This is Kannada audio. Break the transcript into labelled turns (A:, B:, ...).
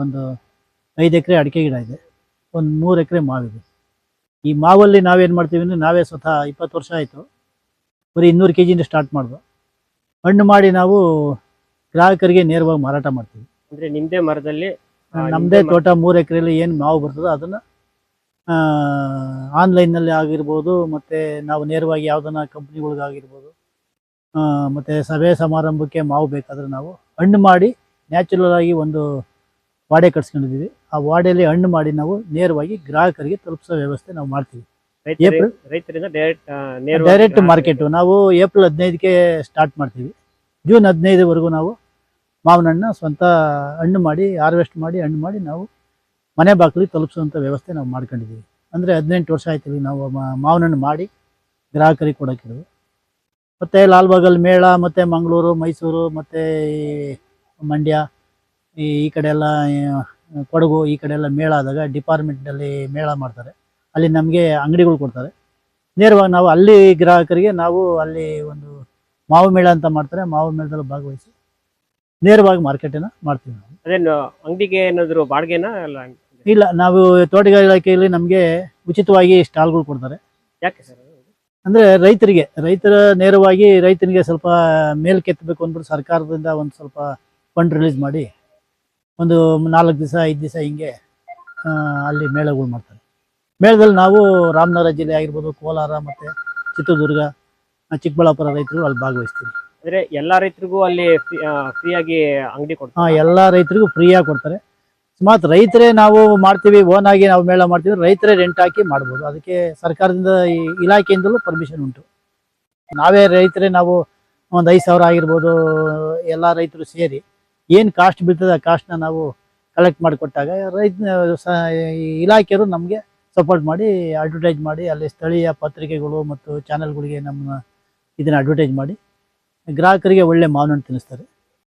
A: ಒಂದು 5 ಎಕರೆ ಅಡಿಕೆ ಗಿಡ ಇದೆ, ಒಂದು 3 ಎಕರೆ ಮಾವಿದೆ. ಈ ಮಾವಲ್ಲಿ ನಾವೇನು ಮಾಡ್ತೀವಿ ಅಂದರೆ, ನಾವೇ ಸ್ವತಃ 20 ವರ್ಷ ಆಯಿತು, ಬರೀ 200 ಕೆಜಿಯಿಂದ ಸ್ಟಾರ್ಟ್ ಮಾಡಿದ್ವು. ಹಣ್ಣು ಮಾಡಿ ನಾವು ಗ್ರಾಹಕರಿಗೆ ನೇರವಾಗಿ ಮಾರಾಟ ಮಾಡ್ತೀವಿ.
B: ಅಂದ್ರೆ ನಿಮ್ದೇ ಮರದಲ್ಲಿ
A: ನಮ್ಮದೇ ತೋಟ 3 ಎಕರೆಯಲ್ಲಿ ಏನು ಮಾವು ಬರ್ತದೋ ಅದನ್ನು ಆನ್ಲೈನ್ನಲ್ಲಿ ಆಗಿರ್ಬೋದು, ಮತ್ತು ನಾವು ನೇರವಾಗಿ ಯಾವುದನ್ನ ಕಂಪ್ನಿಗಳಿಗಾಗಿರ್ಬೋದು, ಮತ್ತು ಸಭೆ ಸಮಾರಂಭಕ್ಕೆ ಮಾವು ಬೇಕಾದರೆ ನಾವು ಹಣ್ಣು ಮಾಡಿ ನ್ಯಾಚುರಲ್ ಆಗಿ ಒಂದು ವಾಡೆ ಕಟ್ಸ್ಕೊಂಡಿದ್ದೀವಿ. ಆ ವಾಡೆಯಲ್ಲಿ ಹಣ್ಣು ಮಾಡಿ ನಾವು ನೇರವಾಗಿ ಗ್ರಾಹಕರಿಗೆ ತಲುಪಿಸೋ ವ್ಯವಸ್ಥೆ ನಾವು ಮಾಡ್ತೀವಿ.
B: ರೈತರಿಂದ
A: ಡೈರೆಕ್ಟ್ ಮಾರ್ಕೆಟು ನಾವು ಏಪ್ರಿಲ್ 15ಕ್ಕೆ ಸ್ಟಾರ್ಟ್ ಮಾಡ್ತೀವಿ. ಜೂನ್ 15ವರೆಗೂ ನಾವು ಮಾವಿನ ಹಣ್ಣು ಸ್ವಂತ ಹಣ್ಣು ಮಾಡಿ ಹಾರ್ವೆಸ್ಟ್ ಮಾಡಿ ಹಣ್ಣು ಮಾಡಿ ನಾವು ಮನೆ ಬಾಗಿಲಿಗೆ ತಲುಪಿಸುವಂಥ ವ್ಯವಸ್ಥೆ ನಾವು ಮಾಡ್ಕೊಂಡಿದ್ದೀವಿ. ಅಂದರೆ 18 ವರ್ಷ ಆಯ್ತೀವಿ ನಾವು ಮಾವಿನ ಹಣ್ಣು ಮಾಡಿ ಗ್ರಾಹಕರಿಗೆ ಕೊಡೋಕ್ಕಿರೋದು. ಮತ್ತು ಲಾಲ್ಬಾಗಲ್ಲಿ ಮೇಳ, ಮತ್ತು ಮಂಗಳೂರು, ಮೈಸೂರು, ಮತ್ತು ಮಂಡ್ಯ, ಈ ಕಡೆ ಎಲ್ಲ ಕೊಡಗು, ಈ ಕಡೆ ಎಲ್ಲ ಮೇಳ ಆದಾಗ ಡಿಪಾರ್ಟ್ಮೆಂಟಲ್ಲಿ ಮೇಳ ಮಾಡ್ತಾರೆ. ಅಲ್ಲಿ ನಮಗೆ ಅಂಗಡಿಗಳು ಕೊಡ್ತಾರೆ. ನೇರವಾಗಿ ನಾವು ಅಲ್ಲಿ ಗ್ರಾಹಕರಿಗೆ ನಾವು ಅಲ್ಲಿ ಒಂದು ಮಾವು ಮೇಳ ಅಂತ ಮಾಡ್ತಾರೆ, ಮಾವು ಮೇಳದಲ್ಲಿ ಭಾಗವಹಿಸಿ ನೇರವಾಗಿ ಮಾರ್ಕೆಟನ್ನು ಮಾಡ್ತೀವಿ ನಾವು.
B: ಅದೇನು ಅಂಗಡಿಗೆ ಏನಾದರೂ ಬಾಡಿಗೆನಾ?
A: ಇಲ್ಲ, ನಾವು ತೋಟಗಾರಿಕೆ ಇಲಾಖೆಯಲ್ಲಿ ನಮಗೆ ಉಚಿತವಾಗಿ ಸ್ಟಾಲ್ಗಳು ಕೊಡ್ತಾರೆ.
B: ಯಾಕೆ ಸರ್?
A: ಅಂದರೆ ರೈತರ ನೇರವಾಗಿ ರೈತನಿಗೆ ಸ್ವಲ್ಪ ಮೇಲ್ಕೆತ್ತಬೇಕು ಅಂದ್ಬಿಟ್ಟು ಸರ್ಕಾರದಿಂದ ಒಂದು ಸ್ವಲ್ಪ ಫಂಡ್ ರಿಲೀಸ್ ಮಾಡಿ ಒಂದು 4 ದಿವಸ 5 ದಿವಸ ಹಿಂಗೆ ಅಲ್ಲಿ ಮೇಳಗಳು ಮಾಡ್ತಾರೆ. ಮೇಳದಲ್ಲಿ ನಾವು ರಾಮನಗರ ಜಿಲ್ಲೆ ಆಗಿರ್ಬೋದು, ಕೋಲಾರ ಮತ್ತು ಚಿತ್ರದುರ್ಗ, ಚಿಕ್ಕಬಳ್ಳಾಪುರ ರೈತರು ಅಲ್ಲಿ ಭಾಗವಹಿಸ್ತೀವಿ.
B: ಅಂದರೆ ಎಲ್ಲ ರೈತರಿಗೂ ಅಲ್ಲಿ ಫ್ರೀಯಾಗಿ ಅಂಗಡಿ ಕೊಡ್ತಾರೆ?
A: ಎಲ್ಲ ರೈತರಿಗೂ ಫ್ರೀಯಾಗಿ ಕೊಡ್ತಾರೆ. ಮತ್ತು ರೈತರೇ ನಾವು ಮಾಡ್ತೀವಿ, ಓನಾಗಿ ನಾವು ಮೇಳ ಮಾಡ್ತೀವಿ, ರೈತರೇ ರೆಂಟ್ ಹಾಕಿ ಮಾಡ್ಬೋದು. ಅದಕ್ಕೆ ಸರ್ಕಾರದಿಂದ ಇಲಾಖೆಯಿಂದಲೂ ಪರ್ಮಿಷನ್ ಉಂಟು. ನಾವೇ ರೈತರೇ ನಾವು ಒಂದು 5,000 ಆಗಿರ್ಬೋದು, ಎಲ್ಲ ರೈತರು ಸೇರಿ ಏನು ಕಾಸ್ಟ್ ಬೀಳ್ತದೆ ಆ ಕಾಸ್ಟ್ನ ನಾವು ಕಲೆಕ್ಟ್ ಮಾಡಿಕೊಟ್ಟಾಗ ಇಲಾಖೆಯವರು ನಮಗೆ ಸಪೋರ್ಟ್ ಮಾಡಿ ಅಡ್ವರ್ಟೈಸ್ ಮಾಡಿ ಅಲ್ಲಿ ಸ್ಥಳೀಯ ಪತ್ರಿಕೆಗಳು ಮತ್ತು ಚಾನೆಲ್ಗಳಿಗೆ ಇದನ್ನು ಅಡ್ವರ್ಟೈಸ್ ಮಾಡಿ ಗ್ರಾಹಕರಿಗೆ ಒಳ್ಳೆ ಮಾವಿನ ಹಣ್ಣು ತಿನ್ನಿಸ್ತಾರೆ.